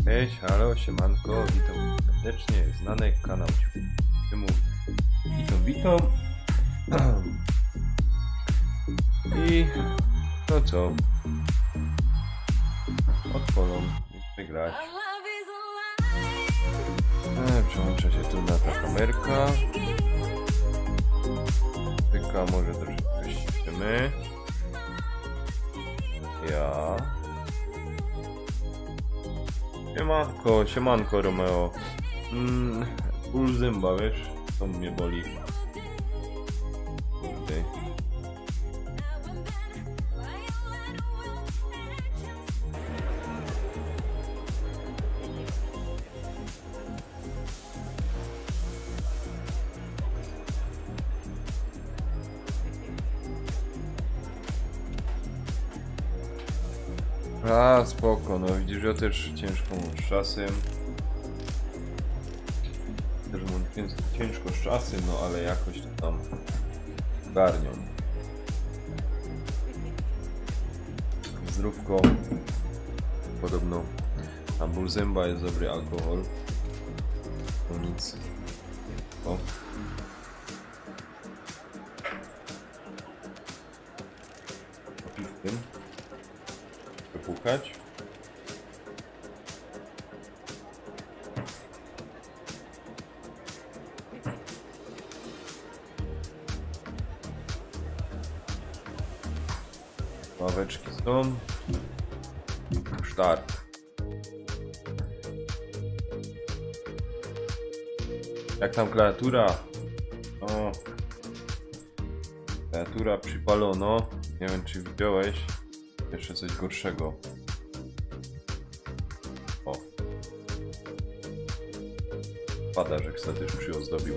Cześć, halo, siemanko, witam serdecznie, znanek, kanał filmów. Witam. I no co? Odpalą, będziemy grać. Przełącza się tu na ta kamerka. Tyka może troszeczkę ściśniemy. Ja. Siemanko Romeo. Ból zęba, wiesz? To mnie boli. Kurde. A, spoko, no widzisz, ja też ciężko mam z czasem. Też mam ciężko z czasem, no ale jakoś to tam ogarnią. Zdrówko. Podobno na ból zęba jest dobry alkohol. No nic. O. W tym. Wypukać. Ławeczki są. Start. Jak tam klawiatura? O. Klawiatura przypalono. Nie wiem, czy widziałeś. Jeszcze coś gorszego. O. Padarzek sobie też przyozdobił.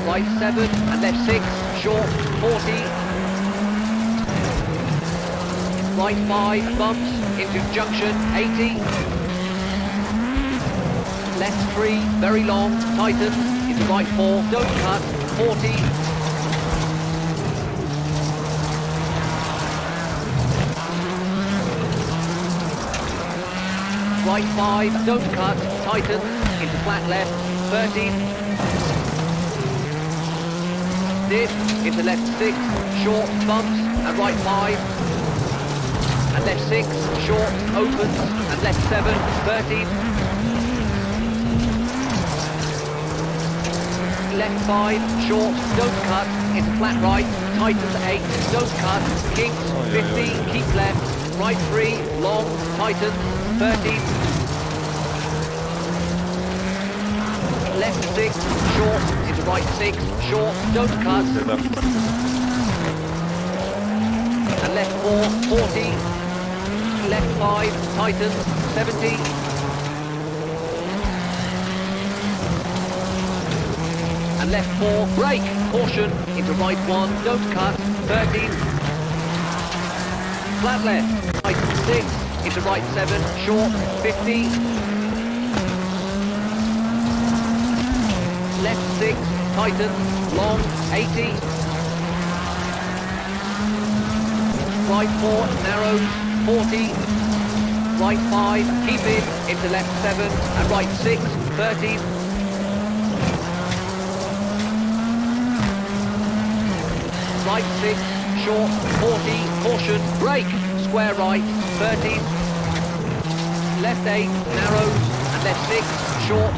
Right 7 and left 6, short 40. Right 5, bumps into junction 80. Left 3, very long, tightens into right 4, don't cut 40. Right 5, don't cut, tightens into flat left 30. Dip into left 6, short, bumps, and right 5. And left 6, short, opens, and left 7, 30. Left 5, short, don't cut, into flat right, tightens 8, don't cut, kinks, 50, keep left, right 3, long, tightens, 30. Left 6, short, into right 6, short, don't cut. And left 4, 40. Left 5, tightens, 70. And left 4, brake, caution, into right 1, don't cut, 30. Flat left, tightens 6, into right 7, short, 50. Left 6, tightens, long, 80. Right 4, narrows, 40. Right 5, keep in, into left 7, and right 6, 30. Right 6, short, 40, caution, brake, square right, 30. Left 8, narrows, and left 6, short.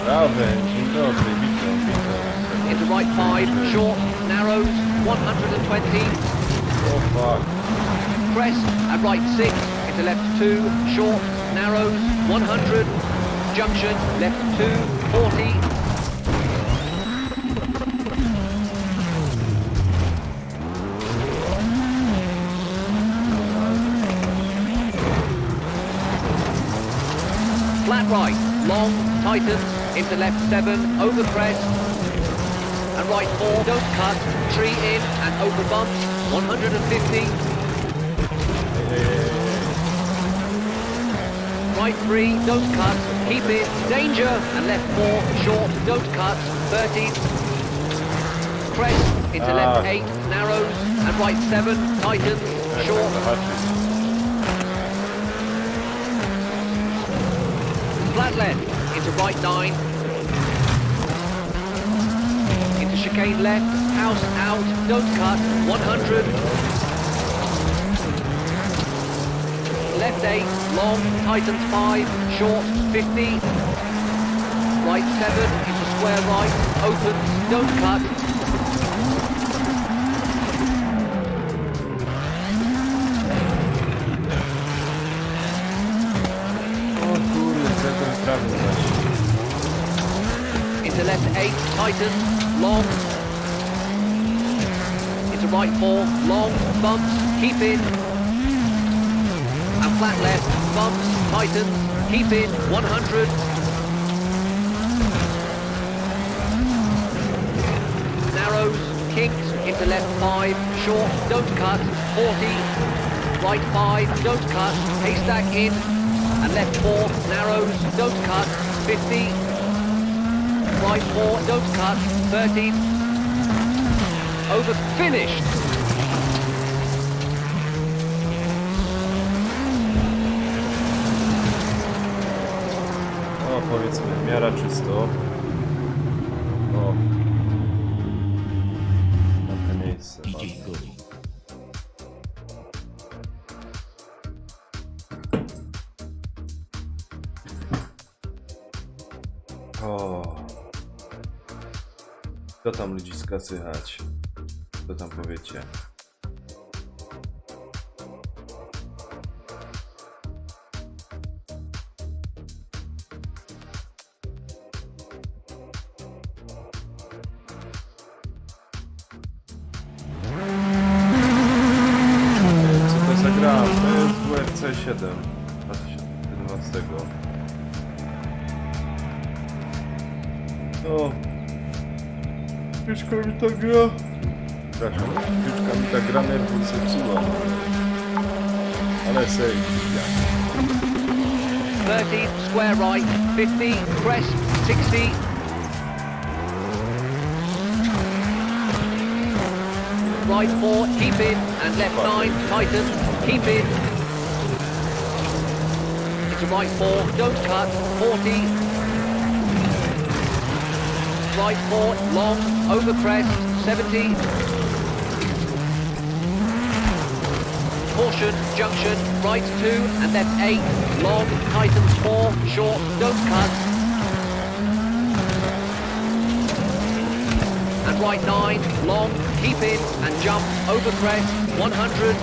Dzień dobry, witam. Into right 5, short, narrows, 120. Oh fuck. Crest and right 6, into left 2, short, narrows, 100. Junction, left 2, 40. flat right, long, tightens, into left 7, over crest, and right 4, don't cut, tree in, and over bumps, 150. Right 3, don't cut, keep it, danger, and left 4, short, don't cut, 30. Crest, into left 8, narrows, and right 7, tightens, short. Flat left, into right 9. Into chicane left, house out, don't cut, 100. Left 8, long, tightens 5, short, 50. Right 7, into square right, opens, don't cut. Into left 8, tightens, long. Into right 4, long, bumps, keep in. And flat left, bumps, tightens, keep in, 100. Narrows, kinks, into left 5, short, don't cut, 40. Right 5, don't cut, haystack in. And left 4, narrows, don't cut, 50. Right 4, don't cut, 30. Over, finished. O, powiedzmy, w miarę czysto. O. Tamte miejsce. O. Co tam ludziska słychać? Co tam powiecie? Co to za gra? To jest WRC 7 2017. No. Pieczka mi ta gra. Przepraszam, pieczka mi ta gra nerwów zepsuła. Ale sej, ja. 30, square right, 50, crest, 60. Right 4, keep in, and left 9, tighten, keep in. Into right 4, don't cut, 40. Right 4, long, over crest, 70. Caution, junction, right 2 and left 8, long, tightens 4, short, don't cut. And right 9, long, keep in and jump, over crest, 100.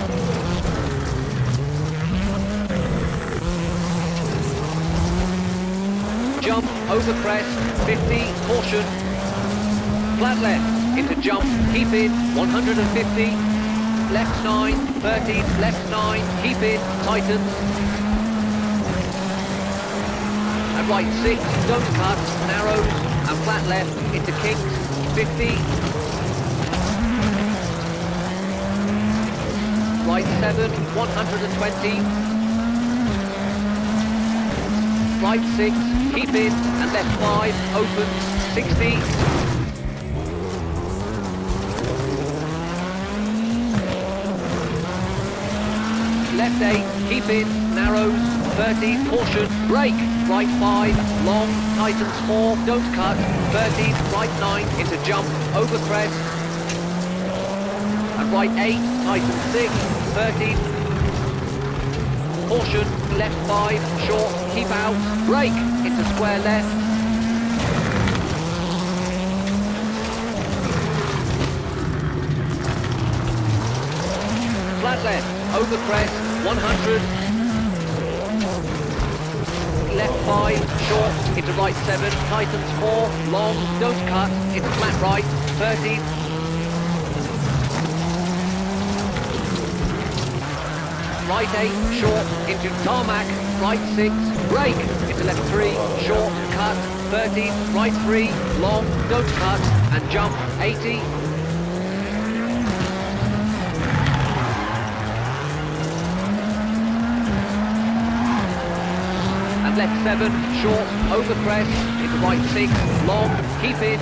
Jump, over crest, 50, caution. Flat left, into jump, keep in, 150. Left 9, 30, left 9, keep in, tighten. And right 6, don't cut, narrows, and flat left, into kinks, 50. Right 7, 120. Right 6, keep in, and left 5, open, 60. Left 8, keep in, narrows, 30, caution, brake, right 5, long, tightens 4, don't cut, 30, right 9, into jump, over crest, and right 8, tightens 6, 30, caution, left 5, short, keep out, brake, into square left, flat left, over crest, 100. Left 5, short, into right 7, tightens 4, long, don't cut, into flat right, 30. right 8, short, into tarmac, right 6, brake, into left 3, short, cut, 13, right 3, long, don't cut, and jump, 80. And left 7, short, over crest, into right 6, long, keep it.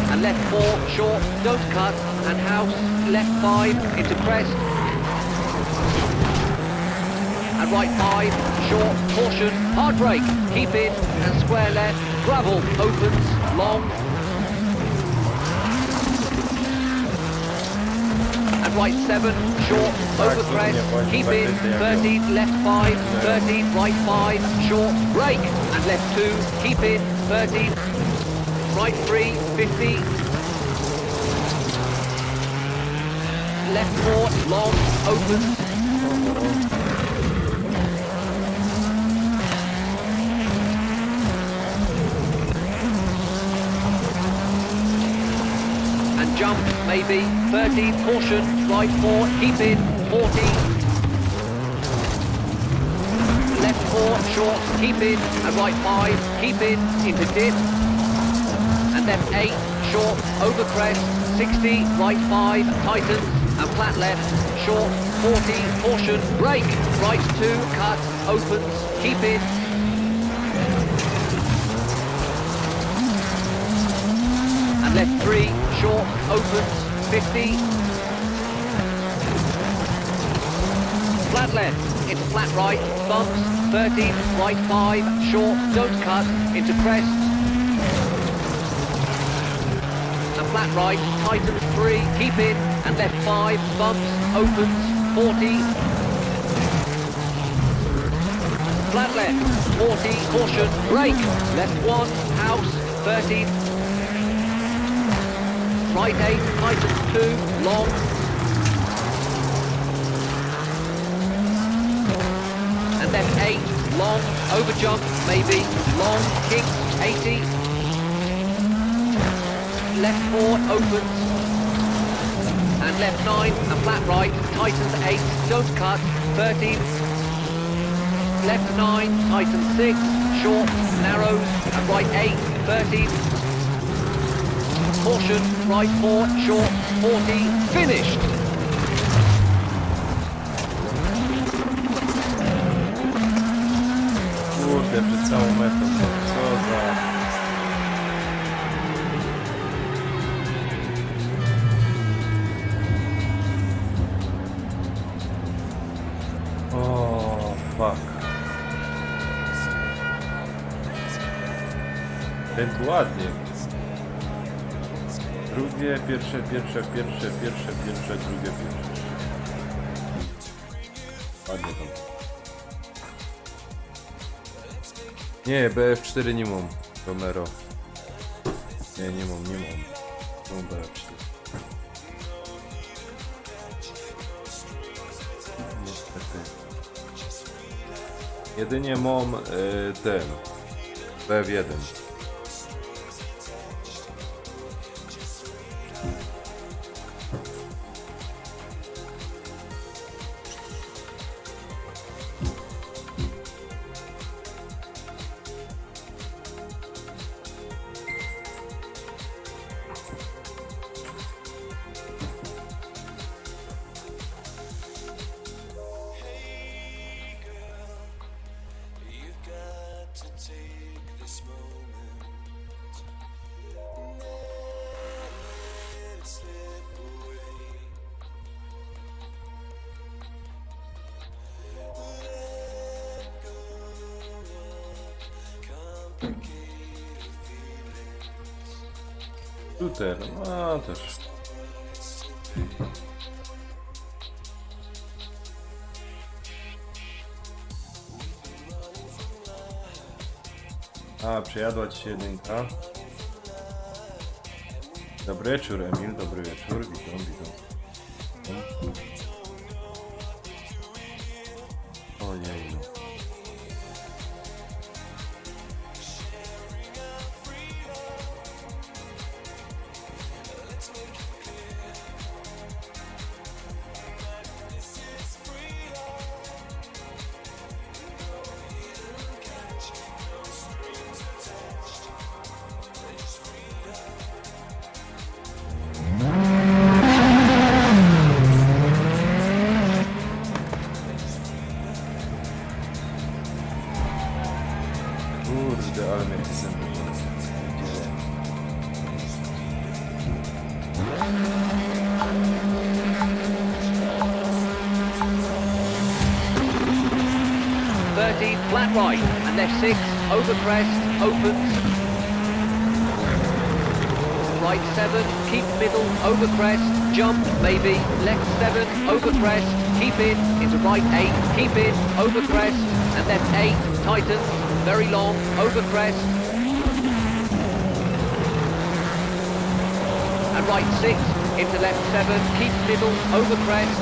And left 4, short, don't cut, and house, left 5, into crest. And right 5, short, caution, hard brake, keep in, and square left, gravel, opens, long. And right 7, short, over crest, keep in, 13, left 5, 13, right 5, short, brake, and left 2, keep in, 13, right 3, 50, left 4, long, opens, and jump, maybe, 13, caution, right 4, keep in, 40, left 4, short, keep in, and right 5, keep in, into dip, and left 8, short, over crest, 60, right 5, tightens, and flat left, short, 40, caution, brake, right 2, cut, opens, keep in, and left 3, short, opens, 50, flat left, into flat right, bumps, 13, right 5, short, don't cut, into crest, and flat right, tightens 3, keep in, and left 5, bumps, opens, 40, flat left, 40, caution, brake, left 1, house, 13, right 8, tightens 2, long, and left 8, long, over jump, maybe, long, kick, 80, left 4, opens, and left 9, and flat right, tightens 8, don't cut, 13, left 9, tightens 6, short, narrows, and right 8, 13, caution, right 4, short, 40, finished! Kurde, przed całą metą, co za... Fuck. Ten tu ładnie. Drugie, pierwsze, drugie, pierwsze. Ładnie tam. Nie, BF4 nie mam. Romero. Nie mam. Mam BF4. Niestety. Jedynie mam ten BF1. Shooter, no też. A, przejadła ci się jedynka. Dobry wieczór, Emil, dobry wieczór, witam. Ojej, no. 13, flat right, and left 6, over crest, opens. Right 7, keep middle, over crest, jump, maybe, left 7, over crest, keep in, into right 8, keep in, over crest, and left 8, tightens, very long, over crest, and right 6, into left 7, keep middle, over crest,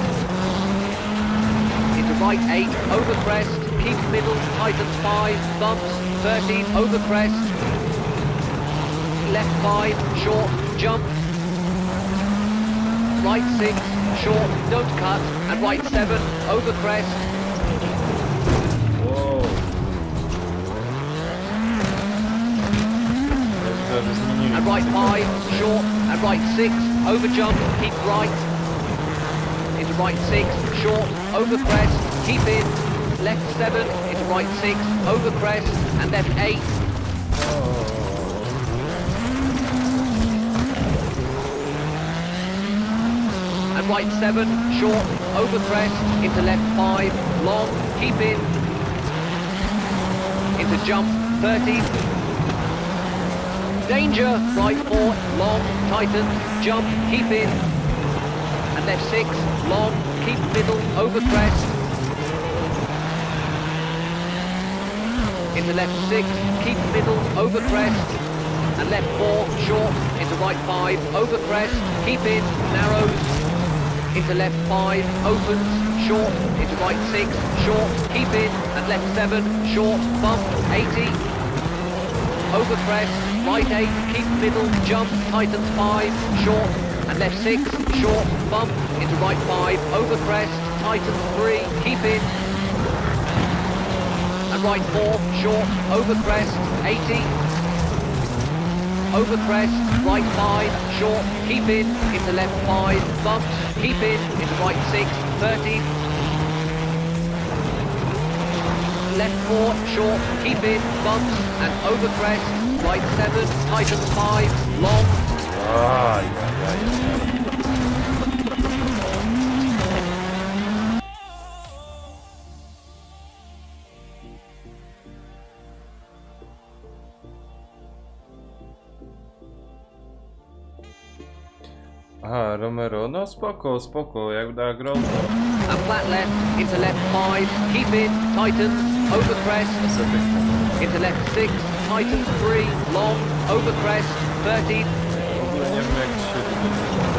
into right 8, over crest, keep middle, tightens 5, bumps, 13, over crest, left 5, short, jump, right 6, short, don't cut, and right 7, over crest. Wow. And right 5, short, and right 6, over jump, keep right, into right 6, short, over crest, keep in, left 7, into right 6, over crest, and left 8. And right 7, short, over crest, into left 5, long, keep in, into jump, 30, danger, right 4, long, tighten, jump, keep in, and left 6, long, keep middle, over crest, into left 6, keep middle, over crest, and left 4, short, into right 5, over crest, keep in, narrows, into left 5, opens, short, into right 6, short, keep in, and left 7, short, bump, 80, over crest, right 8, keep middle, jump, tightens 5, short, and left 6, short, bump, into right 5, over crest, tightens 3, keep in, and right 4, short, over crest, 80, over crest, right 5, short, keep in, into left 5, bumps, keep in, into right 6, 30, left 4, short, keep in, bumps, and over crest, right 7, tightens 5, long. Ah, yeah. Aha, Romero, no spoko, jak da grą. And flat left, into left 5, keep in, tightens, over crest, into left 6, tightens 3, long, over crest, 30. W ogóle nie wiem jak się tak napierdala.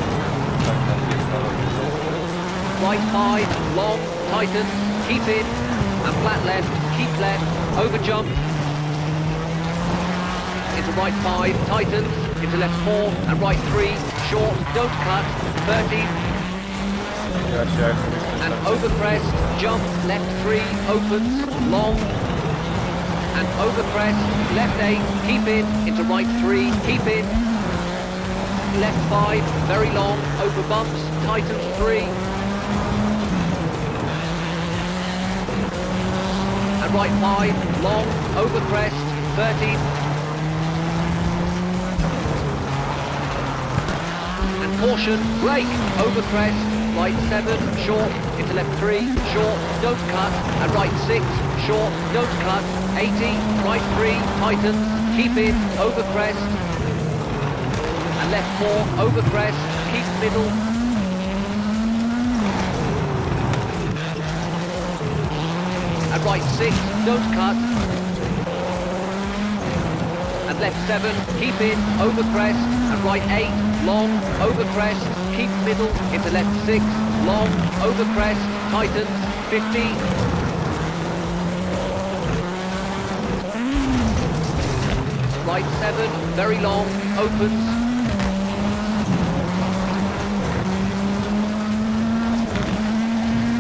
Right 5, long, tightens, keep in, and flat left, keep left, over jump, into right 5, tightens, into left 4, and right 3, short, don't cut, 30. And over crest, jump, left 3, opens, long, and over crest, left 8, keep in, into right 3, keep in, left 5, very long, over bumps, tightens 3, and right 5, long, over crest, 30, and caution, brake, over crest, right 7, short, into left 3, short, don't cut, and right 6, short, don't cut, 80, right 3, tightens, keep in, over crest, and left 4, over crest, keep middle, and right 6, don't cut, and left 7, keep in, over crest, and right 8, long, over crest, keep middle, into left 6, long, over crest, tightens, 50. Right 7, very long, opens.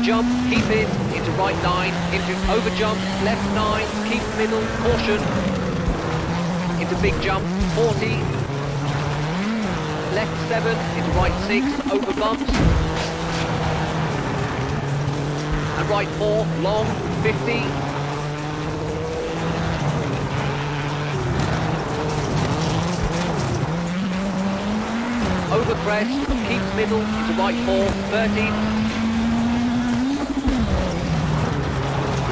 Jump, keep in, into right 9, into over jump, left 9, keep middle, caution. Into big jump, 40. Left 7, into right 6, over bumps. And right 4, long, 50. Over crest, keep middle, into right 4, 30.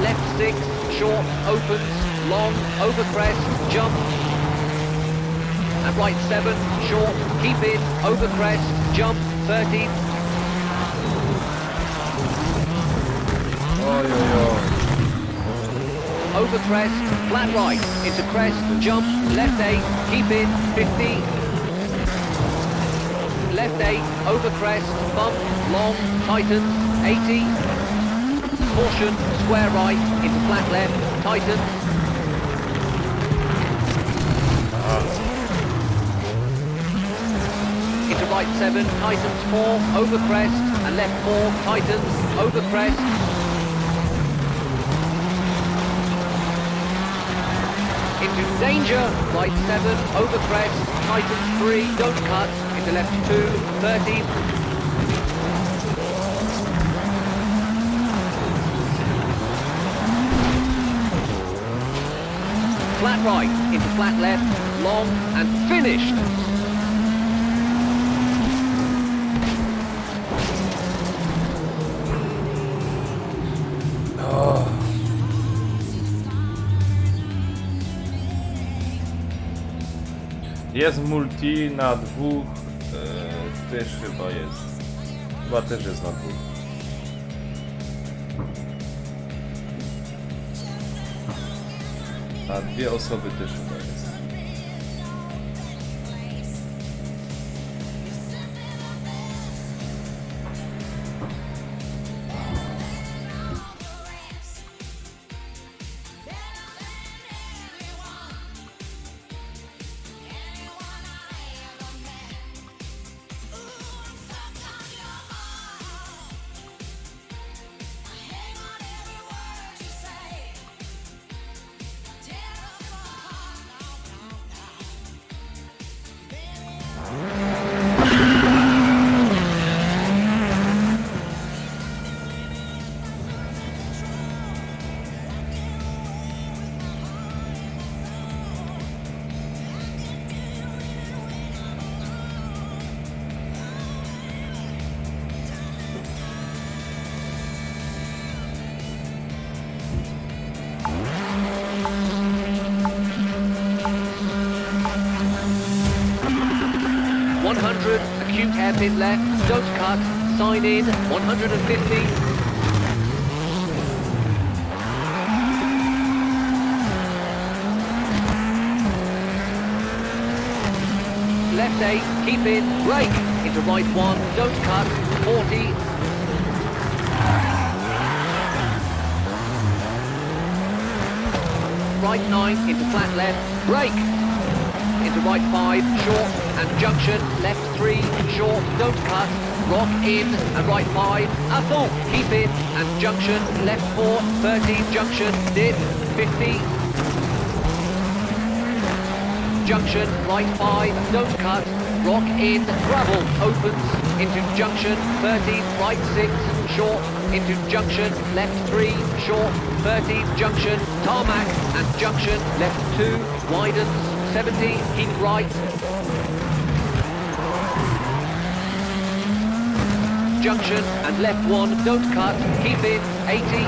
Left 6, short, opens, long, over crest, jump. And right 7, short, keep in, over crest, jump, 30. Oj, oj, oj. Over crest, flat right, into crest, jump, left 8, keep in, 50. Left 8, over crest, bump, long, tightens, 80. Caution, square right, into flat left, tightens. Into right 7, tightens 4, over crest, and left 4, tightens, over crest. Into danger, right 7, over crest, tightens 3, don't cut, into left 2, 30. Flat right, into flat left, long, and finished. Jest multi na 2, też chyba jest. Chyba też jest na 2. A 2 osoby też chyba jest. Acute hairpin left, don't cut, sign in, 150. Left 8, keep in, brake, into right 1, don't cut, 40. Right 9, into flat left, brake. Into right 5, short, and junction, left 3, short, don't cut, rock in, and right 5, à fond, keep in, and junction, left 4, 30, junction, dip, 50. Junction, right 5, don't cut, rock in, gravel, opens, into junction, 30, right 6, short, into junction, left 3, short, 30, junction, tarmac, and junction, left 2, widens, 70, keep right. Junction and left 1, don't cut, keep in, 80.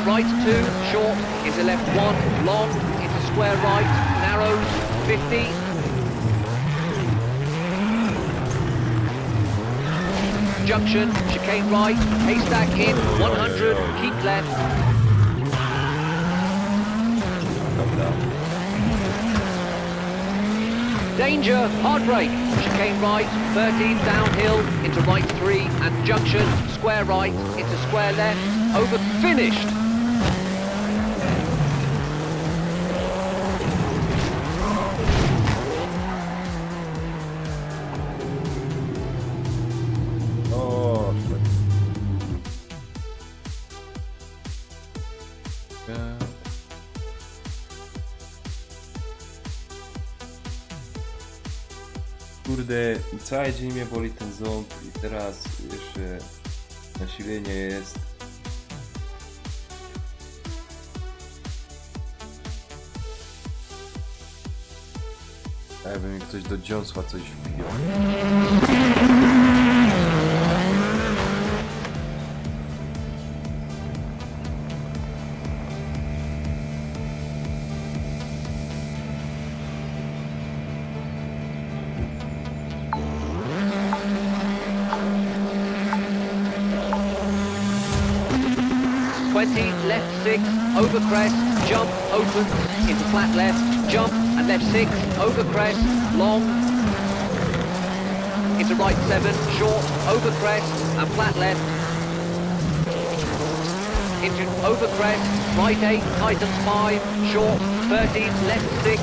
Right 2, short, into left 1, long, into square right, narrows, 50. Junction, chicane right, haystack in, 100, keep left. Danger, hard brake, chicane right, 13, downhill, into right 3, and junction, square right, into square left, over, finished. O, kurde, cały dzień mnie boli ten ząb i teraz jeszcze nasilenie jest. Jakby mi ktoś do dziąsła coś wbił. 20, left 6, over crest, jump, open, into flat left, jump, and left 6, over crest, long, into right 7, short, over crest, and flat left, into over crest, right 8, tightens 5, short, 13, left 6,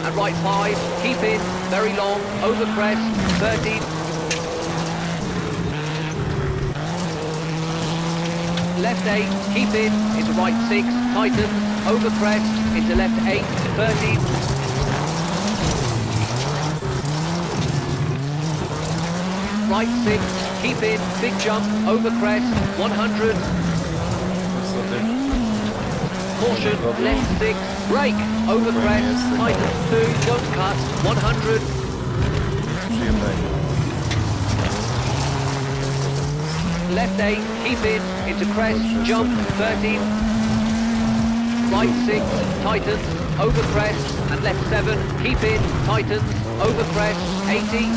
and right 5, keep in, very long, over crest, 13, left 8, keep in, into right 6, tightens, over crest, into left 8, 13, right 6, keep in, big jump, over crest, 100, caution, left 6, brake, over crest, tightens 2, don't cut, 100, left 8, keep in, into crest, jump, 13, right 6, tightens, over crest, and left 7, keep in, tightens, over crest, 80,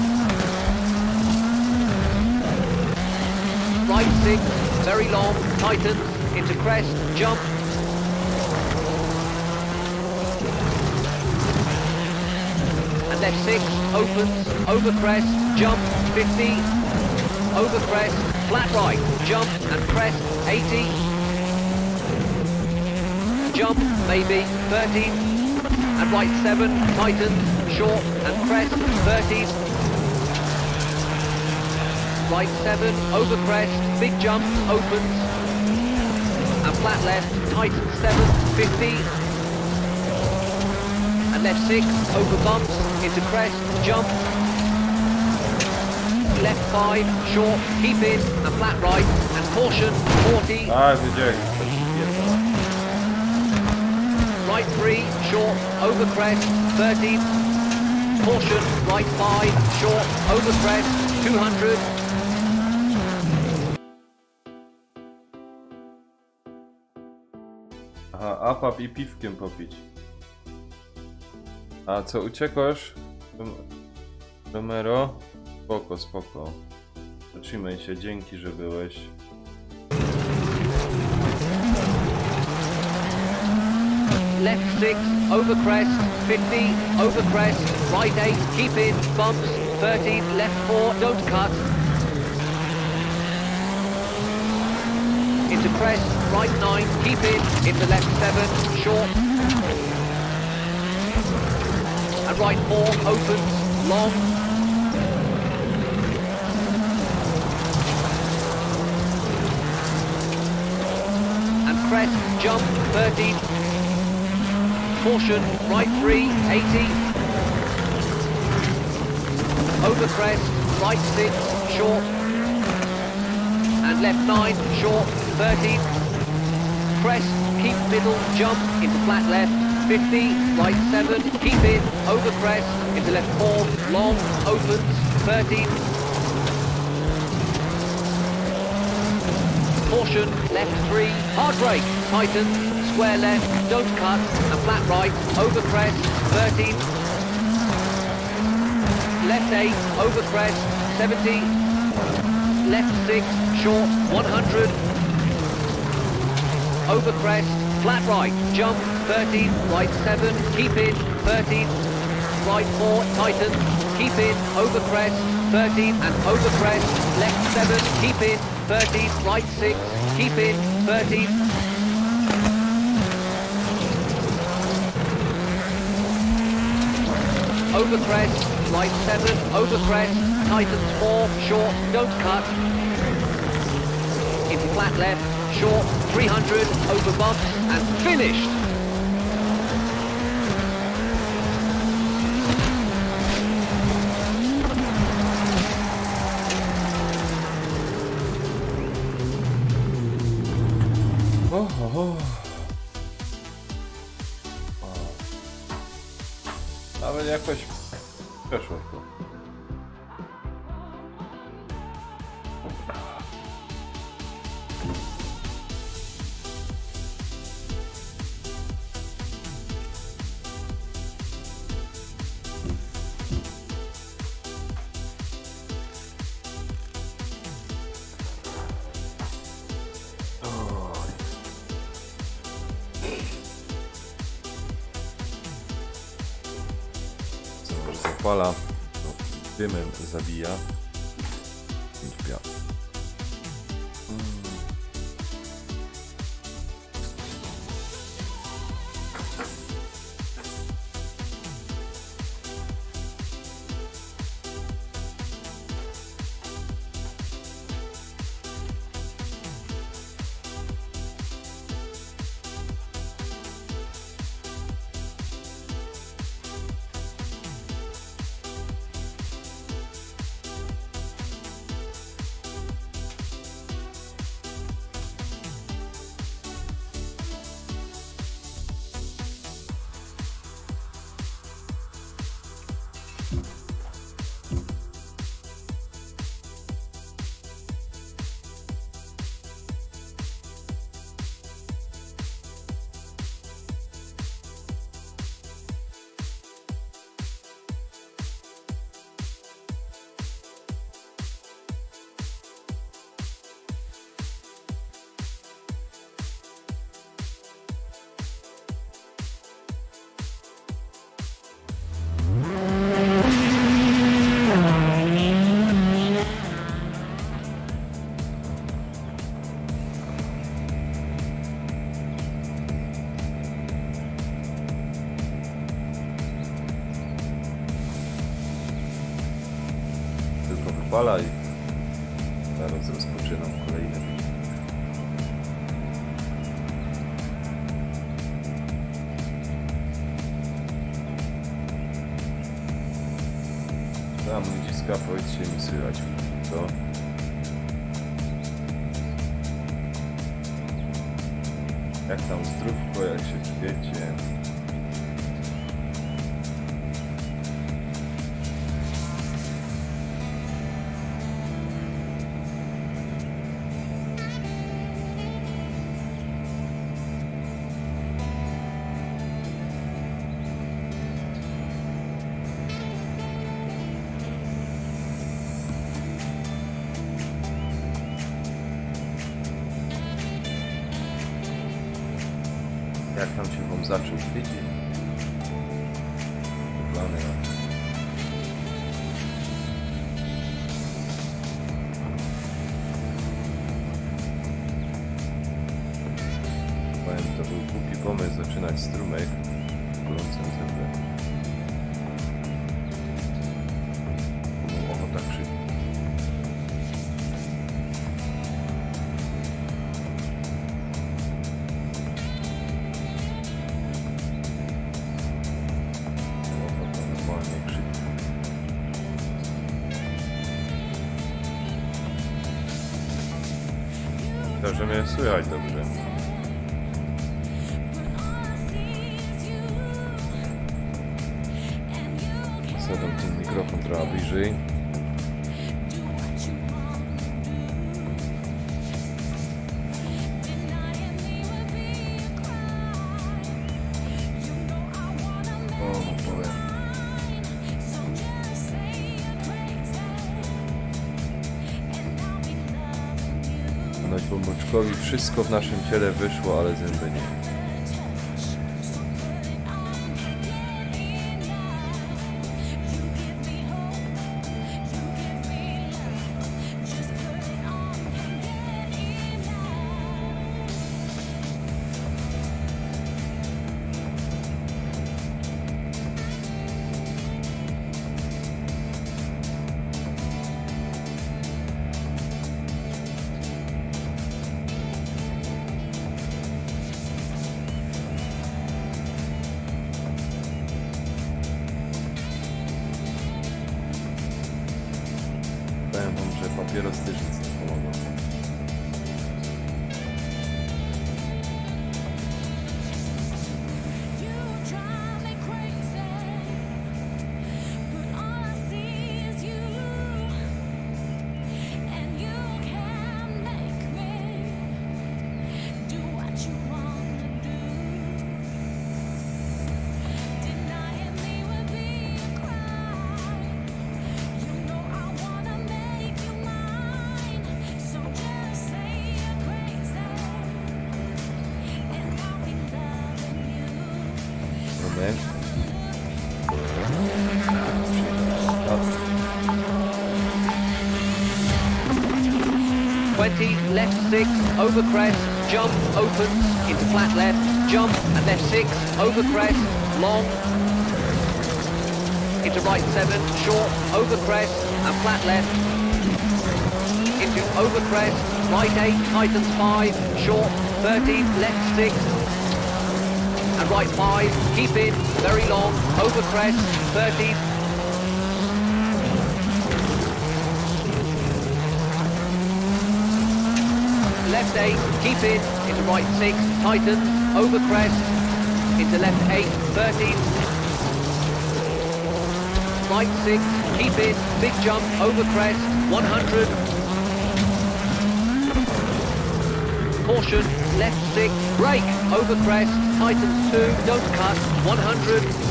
right 6, very long, tightens, into crest, jump, and left 6, opens, over crest, jump, 50, over crest, flat right, jump and crest, 80, jump, maybe, 13, and right 7, tightens, short and crest, 13, right 7, over crest, big jump, opens, and flat left, tightens 7, 50, and left 6, over bumps, into crest, jump, left 5, short, keep in, and flat right, and caution, 40. Right 3, short, over crest, 13. Caution, right 5, short, over crest, 200. Aha, apap i piwkiem popić. A co, uciekłeś? Romero? Spoko, spoko. Zatrzymaj się, dzięki, że byłeś. Left 6, over crest, 50, over crest, right 8, keep in, bumps, 13, left 4, don't cut. Into crest, right 9, keep in, into left 7, short. And right 4, opens, long. Crest, jump, 13, caution, right 3, 80, over crest, right 6, short, and left 9, short, 13, crest, keep middle, jump, into flat left, 50, right 7, keep in, over crest, into left 4, long, opens, 13, caution, left 3, hard brake, tightens, square left, don't cut, and flat right, over crest, 13, left 8, over crest, 70, left 6, short, 100, over crest, flat right, jump, 13, right 7, keep in, 13, right 4, tightens, keep in, over crest, 13, and over crest, left 7, keep in, 13, right 6, keep in, 13. Over crest, right 7, over crest, tightens 4, short, don't cut. Into flat left, short, 300, over bumps, and finished. Nawet jakoś przeszło to. opala, to dymem zabija. Wypala i zaraz rozpoczynam kolejny. Tam ludziska, powiedzcie mi, słychać co? Jak tam zdrówko, jak się czujecie? Jak tam się wam zaczął tydzień? Plany na to. Powiem, to był głupi pomysł zaczynać strumyk gorącym zębem. Ochota krzyku. To, że mnie słychać dobrze. Zadam ten mikrofon trochę bliżej. Bombeczkowi wszystko w naszym ciele wyszło, ale zęby nie. Powiem wam, że papieros też nic nie pomogą. left 6, over crest, jump, opens, into flat left, jump, and left 6, over crest, long, into right 7, short, over crest, and flat left, into over crest, right 8, tightens 5, short, 13, left 6, and right 5, keep in, very long, over crest, 13, left 8, keep in, into right 6, tightens, over crest, into left 8, 13, right 6, keep in, big jump, over crest, 100, caution, left 6, brake, over crest, tightens 2, don't cut, 100,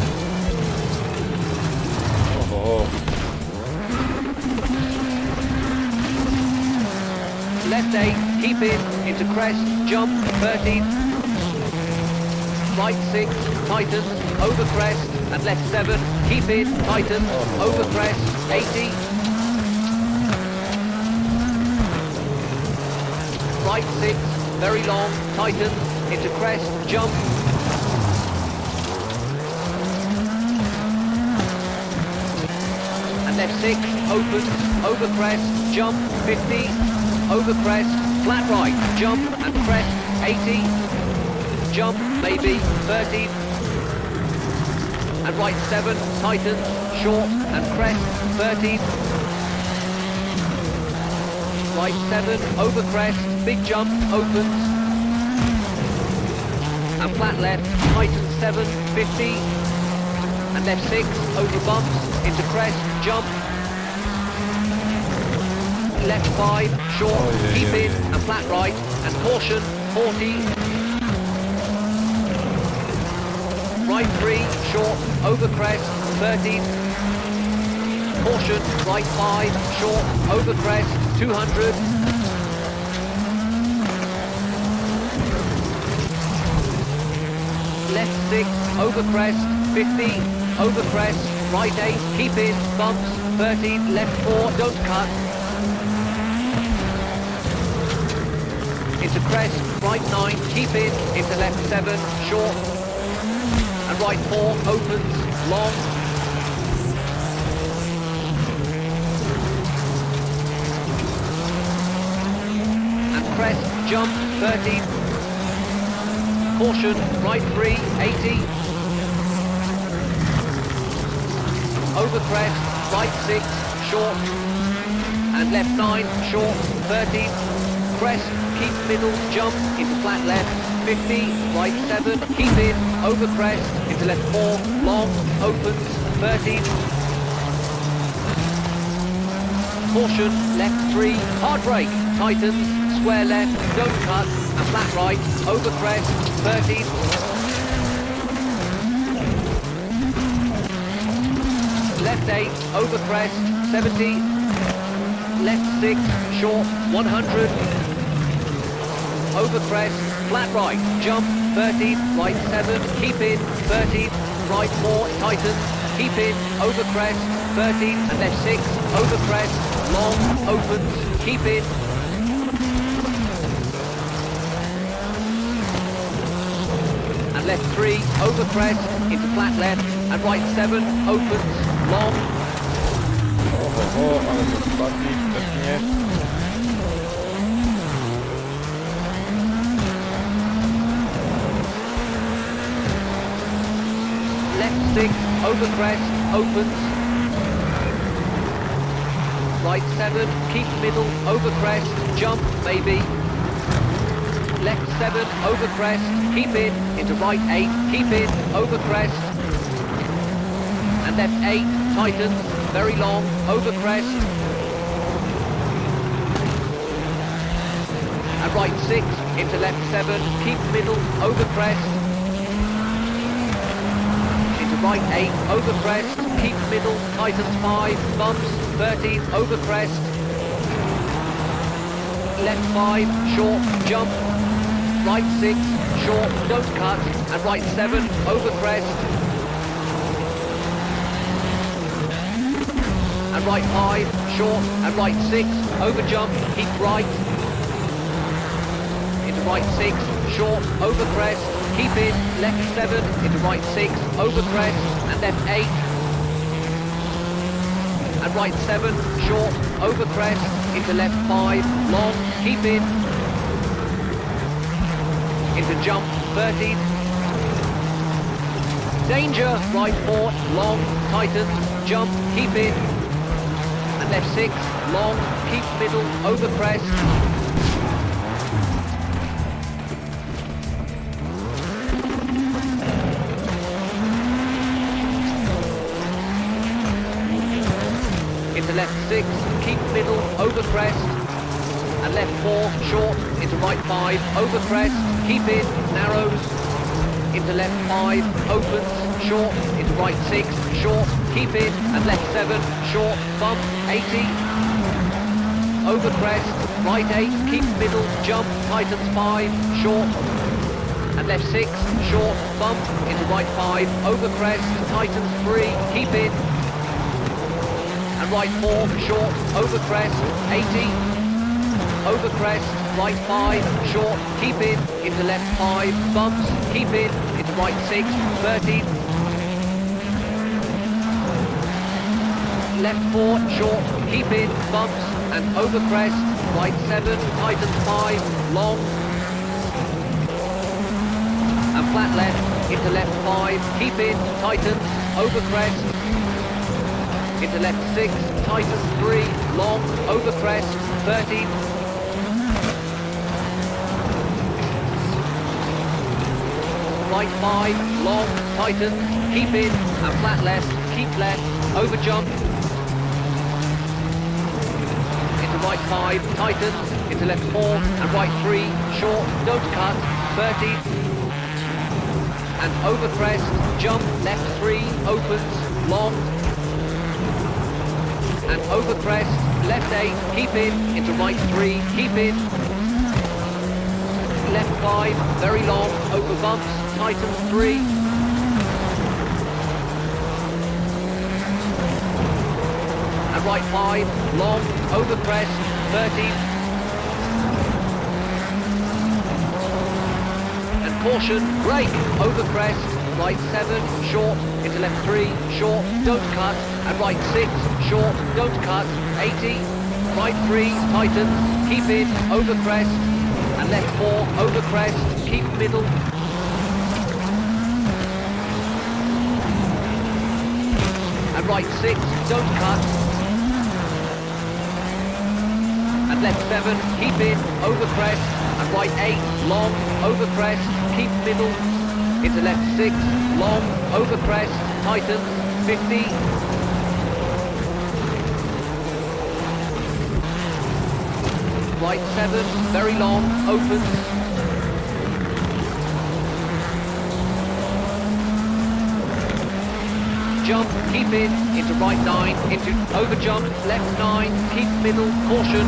left 8, keep in, into crest, jump, 13, right 6, tightens, over crest, and left 7, keep in, tightens, over crest, 80, right 6, very long, tightens, into crest, jump, and left 6, opens, over crest, jump, 50, over crest, flat right, jump and crest, 80, jump, maybe, 30, and right 7, tightens, short and crest, 30, right 7, over crest, big jump, opens, and flat left, tightens 7, 50, and left 6, over bumps, into crest, jump, left 5, short, keep in, and flat right, and caution, 40, right 3, short, over crest, 13, caution, right 5, short, over crest, 200, left 6, over crest, 50, over crest, right 8, keep in, bumps, 13, left 4, don't cut, into crest, right 9, keep in, into left 7, short, and right 4, opens, long, and crest, jump, 13, caution, right 3, 80, over crest, right 6, short, and left 9, short, 13, crest, keep middle, jump, into flat left, 50, right 7, keep in, over crest, into left 4, long, opens, 13, caution, left 3, hard brake, tightens, square left, don't cut, and flat right, over crest, 13, left 8, over crest, 70, left 6, short, 100, over crest, flat right, jump, 13, right 7, keep in, 13, right 4, tightens, keep in, over crest, 13, and left 6, over crest, long, opens, keep in, and left 3, over crest, into flat left, and right 7, opens, long, ale to spadli, pewnie. left 6, over crest, opens, right 7, keep middle, over crest, jump, maybe, left 7, over crest, keep in, into right 8, keep in, over crest, and left 8, tightens, very long, over crest, and right 6, into left 7, keep middle, over crest, right 8, over crest, keep middle, tightens 5, bumps, 13, over crest, left 5, short, jump, right 6, short, don't cut, and right 7, over crest, and right 5, short, and right 6, over jump, keep right, right 6, short, over crest, keep in, left 7, into right 6, over crest, and left 8, and right 7, short, over crest, into left 5, long, keep in, into jump, 13, danger, right 4, long, tightens, jump, keep in, and left 6, long, keep middle, over crest, into left 6, keep middle, over crest, and left 4, short, into right 5, over crest, keep in, narrows, into left 5, opens, short, into right 6, short, keep in, and left 7, short, bump, 80, over crest, right 8, keep middle, jump, tightens 5, short, and left 6, short, bump, into right 5, over crest, tightens 3, keep in, and right 4, short, over crest, 80, over crest, right 5, short, keep in, into left 5, bumps, keep in, into right 6, 13, left 4, short, keep in, bumps, and over crest, right 7, tightens 5, long, and flat left, into left 5, keep in, tightens, over crest, into left 6, tightens 3, long, over crest, 13, right 5, long, tightens, keep in, and flat left, keep left, over jump, into right 5, tightens, into left 4, and right 3, short, don't cut, 13, and over crest, jump, left 3, opens, long, and over crest, left 8, keep in, into right 3, keep in, left 5, very long, over bumps, tightens 3, and right 5, long, over crest, 13, and caution, brake, over crest, right 7, short, into left 3, short, don't cut, and right 6, short, don't cut, 80, right 3, tightens, keep in, over crest, and left 4, over crest, keep middle, and right 6, don't cut, and left 7, keep in, over crest, and right 8, long, over crest, keep middle, into left 6, long, over crest, tightens, 50, right 7, very long, opens, jump, keep in, into right 9, into over jump, left 9, keep middle, caution,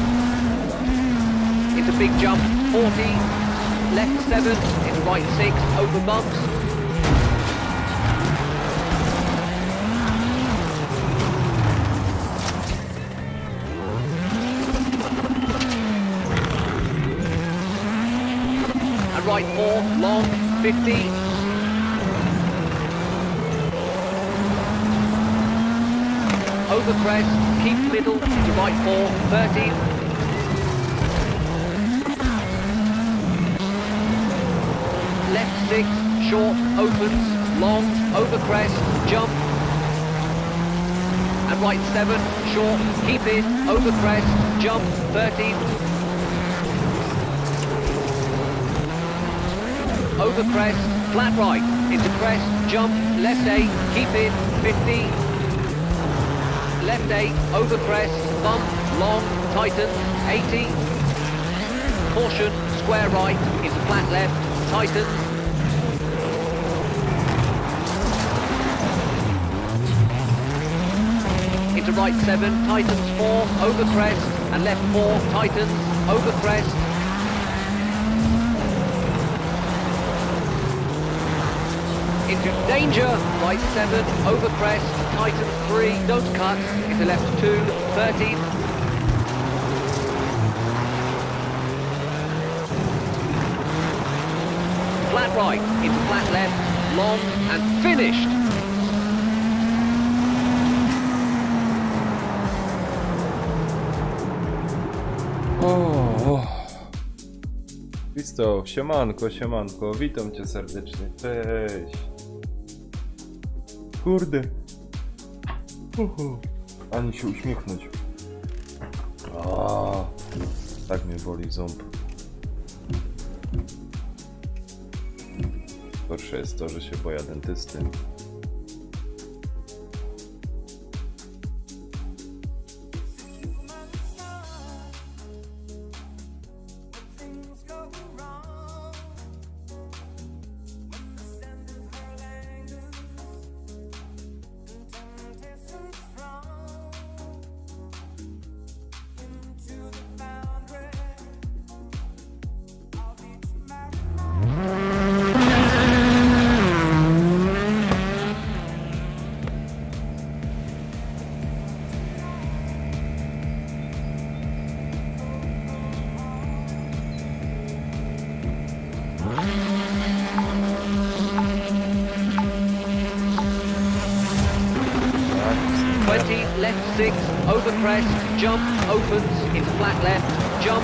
into big jump, 40, left 7, into right 6, over bumps, and right 4, long, 50, over crest, keep middle, to right 4, 13, left 6, short, opens, long, over crest, jump, and right 7, short, keep in, over crest, jump, 13, over crest, flat right, into crest, jump, left 8, keep in, 50, left 8, over crest, bump, long, tightens, 80, caution, square right, into flat left, tightens, into right 7, tightens 4, over crest, and left 4, tightens, over crest, into danger, right 7, over crest, tightens 3, don't cut, into left 2, 13, flat right, into flat left, long, and finished. Listo, siemanko, siemanko, witam cię serdecznie, cześć. Kurde. Ani się uśmiechnąć. Tak mnie boli ząb. Gorsze jest to, że się boję dentysty. Left 6, over crest, jump, opens, into flat left, jump,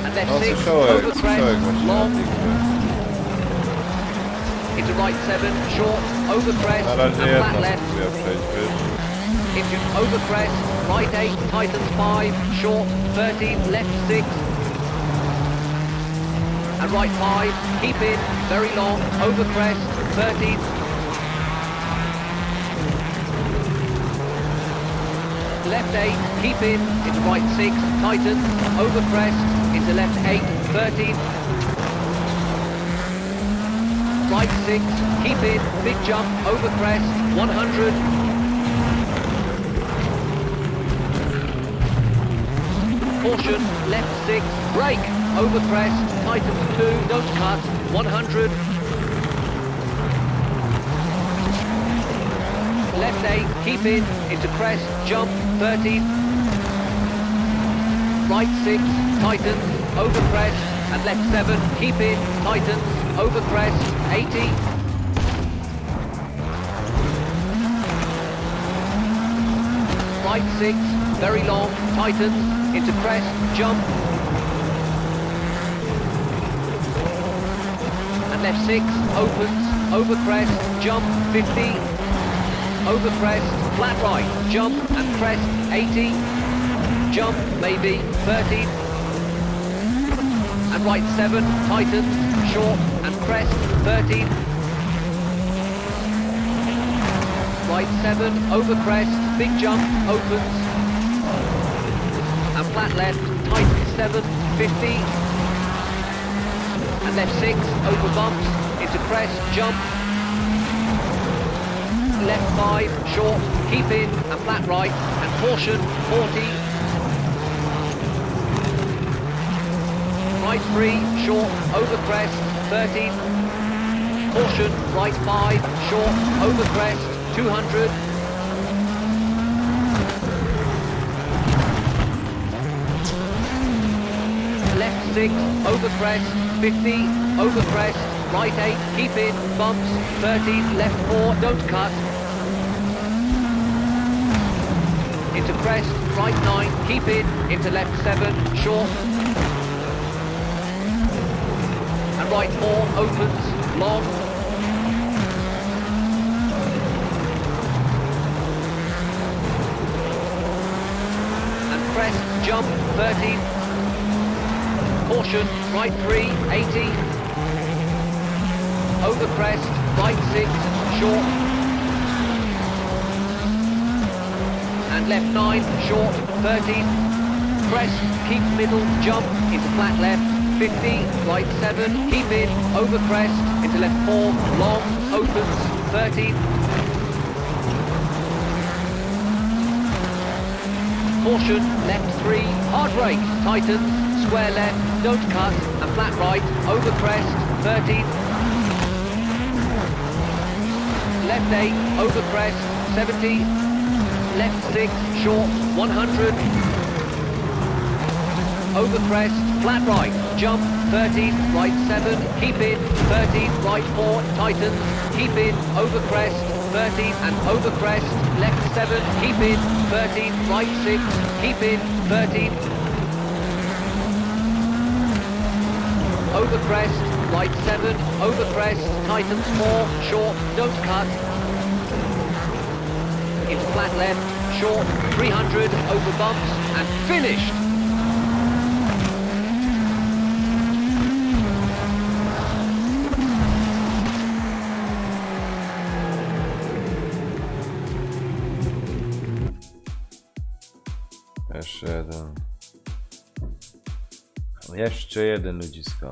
and left 6, over crest, long, into right 7, short, over crest, and flat left, into over crest, right 8, tightens 5, short, 13, left 6, and right 5, keep in, very long, over crest, 13, left 8, keep in, into right 6, tighten, over crest, into left 8, 13, right 6, keep in, big jump, over crest, 100, caution, left 6, brake, over crest, tightens 2, don't cut, 100, left 8, keep in, into crest, jump, 13, right 6, tightens, over crest, and left 7, keep in, tightens, over crest, 80, right 6, very long, tightens, into crest, jump, and left 6, opens, over crest, jump, 50, over crest, flat right, jump and crest, 80, jump, maybe, 30, and right 7, tightens, short and crest, 30, right 7, over crest, big jump, opens, and flat left, tightens 7, 50, and left 6, over bumps, into crest, jump, left 5, short, keep in, and flat right, and caution, 40. Right 3, short, over crest, 30. Caution, right 5, short, over crest, 200. Left 6, over crest, 50, over crest, right 8, keep in, bumps, 30, left 4, don't cut. Into crest, right 9, keep in, into left 7, short. And right 4, opens, long. And crest, jump, 13. Caution, right 3, 80. Over crest, right 6, short. And left 9, short, 13, crest, keep middle, jump, into flat left, 50, right 7, keep in, over crest, into left 4, long, opens, 13, caution, left 3, hard brake, tightens, square left, don't cut, and flat right, over crest, 13, left 8, over crest, 70, left 6, short, 100. over crest, flat right, jump, 13, right 7, keep in, 13, right 4, tightens, keep in, over crest, 13, and over crest, left 7, keep in, 13, right 6, keep in, 13, over crest, right 7, over crest, tightens 4, short, don't cut, into flat left, short, 300, over bumps, and finished! Jeszcze jeden. Jeszcze jeden, ludzisko.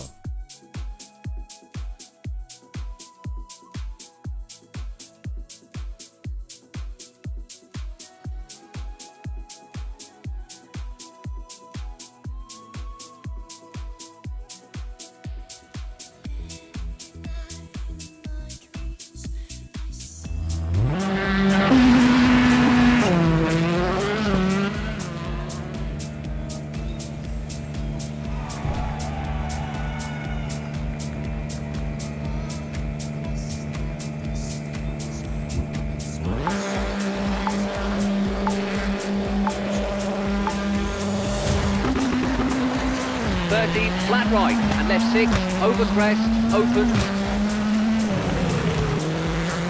Flat right and left 6, over crest, opens.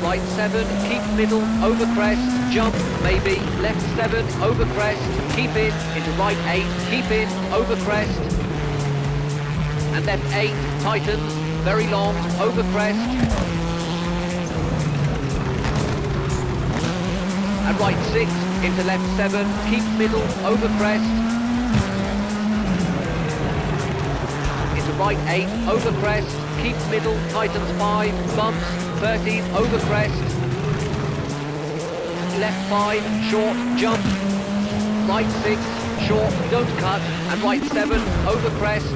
Right 7, keep middle, over crest, jump, maybe. Left 7, over crest, keep in, into right 8, keep in, over crest. And left 8, tightens, very long, over crest. And right 6, into left 7, keep middle, over crest. Right 8, over crest, keep middle, tightens 5, bumps, 13, over crest, left 5, short, jump, right 6, short, don't cut, and right 7, over crest,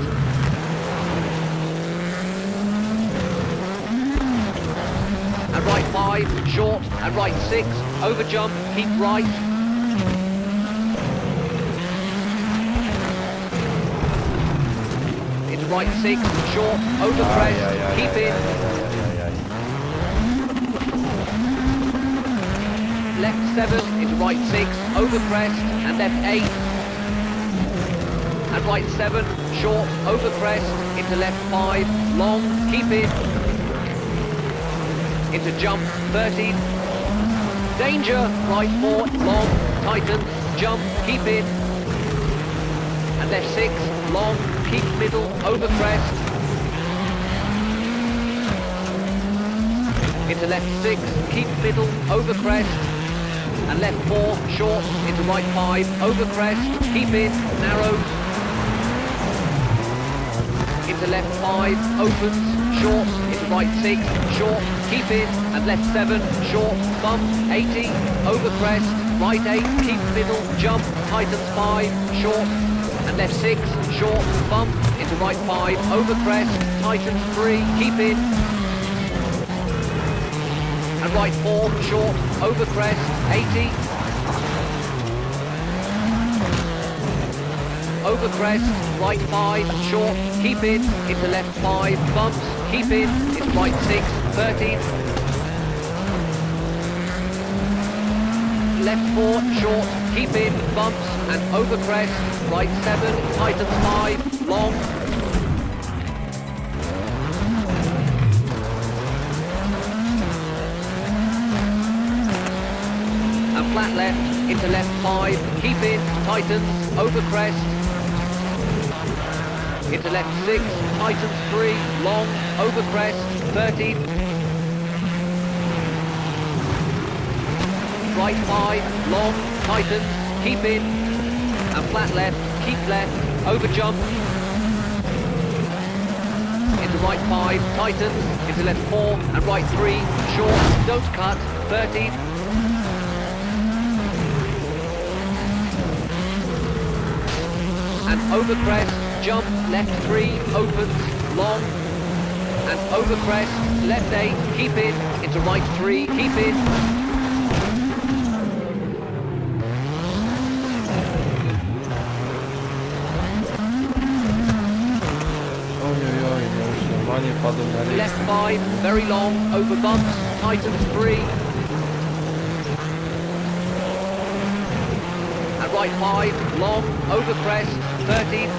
and right 5, short, and right 6, over jump, keep right, right 6, short, over crest, keep in. Left 7 into right 6, over crest, and left 8. And right 7, short, over crest, into left 5, long, keep in. Into jump, 13. Danger, right 4, long, tighten, jump, keep in. And left 6, long, keep middle, over crest. Into left 6, keep middle, over crest. And left 4, short, into right 5, over crest, keep in, narrows. Into left 5, opens, short, into right 6, short, keep in, and left 7, short, bump, 80, over crest, right 8, keep middle, jump, tightens 5, short, and left 6, short, bump, into right 5, over crest, tightens 3, keep in. And right 4, short, over crest, 80. Over crest, right 5, short, keep in, into left 5, bumps, keep in, into right 6, 13. Left 4, short, keep in, bumps, and over crest, right 7, tightens 5, long. And flat left, into left 5, keep in, tightens, over crest. Into left 6, tightens 3, long, over crest, 13. Right 5, long, tightens, keep in, and flat left, keep left, over jump. Into right 5, tightens, into left 4, and right 3, short, don't cut, 13. And over crest, jump, left 3, opens, long, and over crest, left 8, keep in, into right 3, keep in. 5, very long, over bumps, tightens 3. And right 5, long, over crest, 30.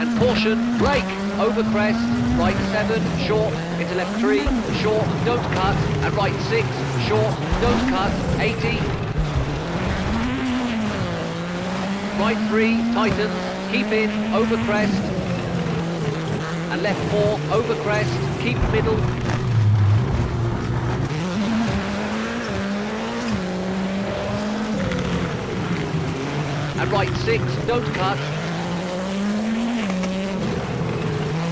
And caution, brake, over crest, right 7, short, into left 3, short, don't cut, and right 6, short, don't cut, 80. Right 3, tightens, keep in, over crest, and left 4, over crest, keep middle. And right 6, don't cut.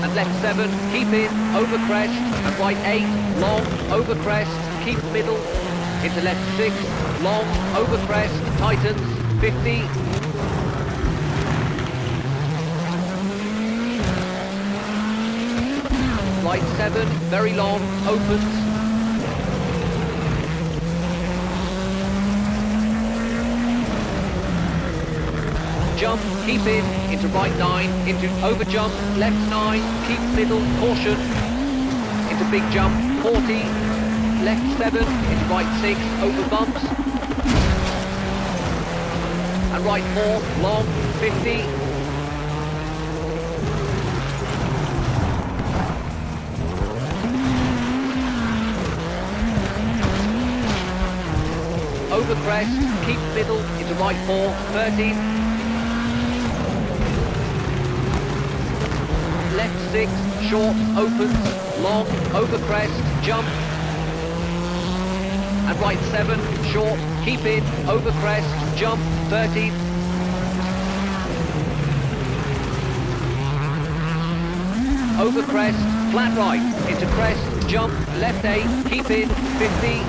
And left 7, keep in, over crest, and right 8, long, over crest, keep middle, into left 6, long, over crest, tightens, 50. Right 7, very long, opens. Jump, keep in, into right 9, into over jump, left 9, keep middle, caution, into big jump, 40, left 7, into right 6, over bumps, and right 4, long, 50, over crest, keep middle, into right 4, 30, left 6, short, opens, long, over crest, jump, and right 7, short, keep in, over crest, jump, 30, over crest, flat right, into crest, jump, left 8, keep in, 50,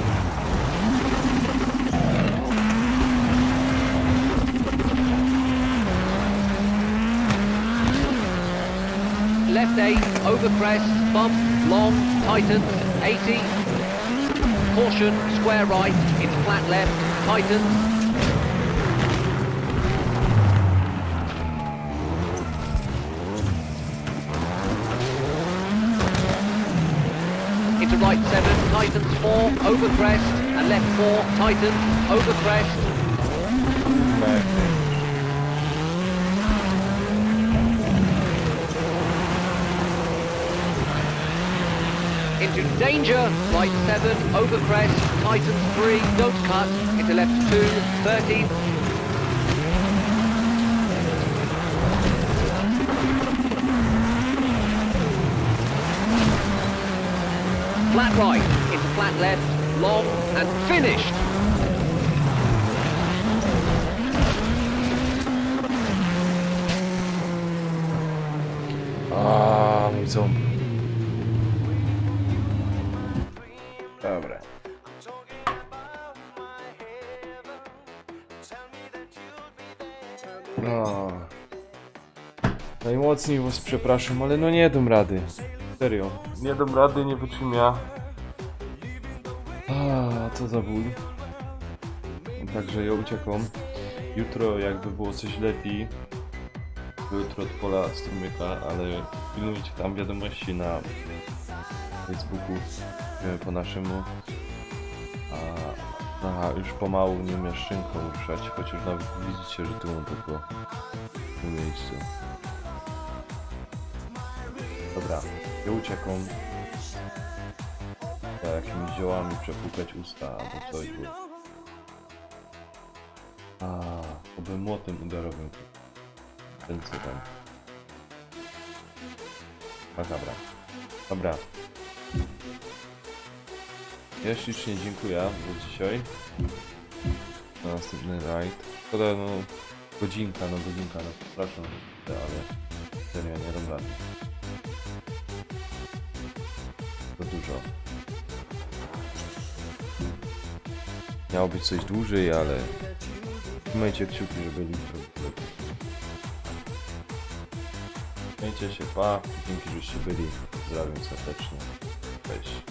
left 8, over crest, bump, long, tightens, 80. Caution, square right, into flat left, tightens. Into right 7, tightens 4, over crest, and left 4, tightens, over crest. Into danger, right 7, over crest, tightens 3, don't cut, into left 2, 30. Flat right, into flat left, long, and finished. Mój ząb. Dobra. No. Najmocniej was przepraszam, ale no nie dam rady. Serio. Nie dam rady, nie wytrzymam ja. Co za ból. Także ja uciekam. Jutro jakby było coś lepiej. Jutro odpala strumyka, ale pilnujcie tam wiadomości na Facebooku po naszemu. Już pomału nie umiem szynką ruszać, chociaż nawet widzicie, że tu mam tylko w tym miejscu. Dobra, ja uciekam. Jakimiś ziołami przepłukać usta albo coś, bo... Oby młotem udarowym. Ten co tam. Dobra. Ja ślicznie dziękuję za dzisiaj. Na następny rajd. Szkoda, no godzinka, przepraszam, ale serio nie dam rady. To dużo. Miało być coś dłużej, ale trzymajcie kciuki, żeby jutro było lepiej. Trzymajcie się, pa, dzięki, żeście byli. Pozdrawiam serdecznie. Cześć.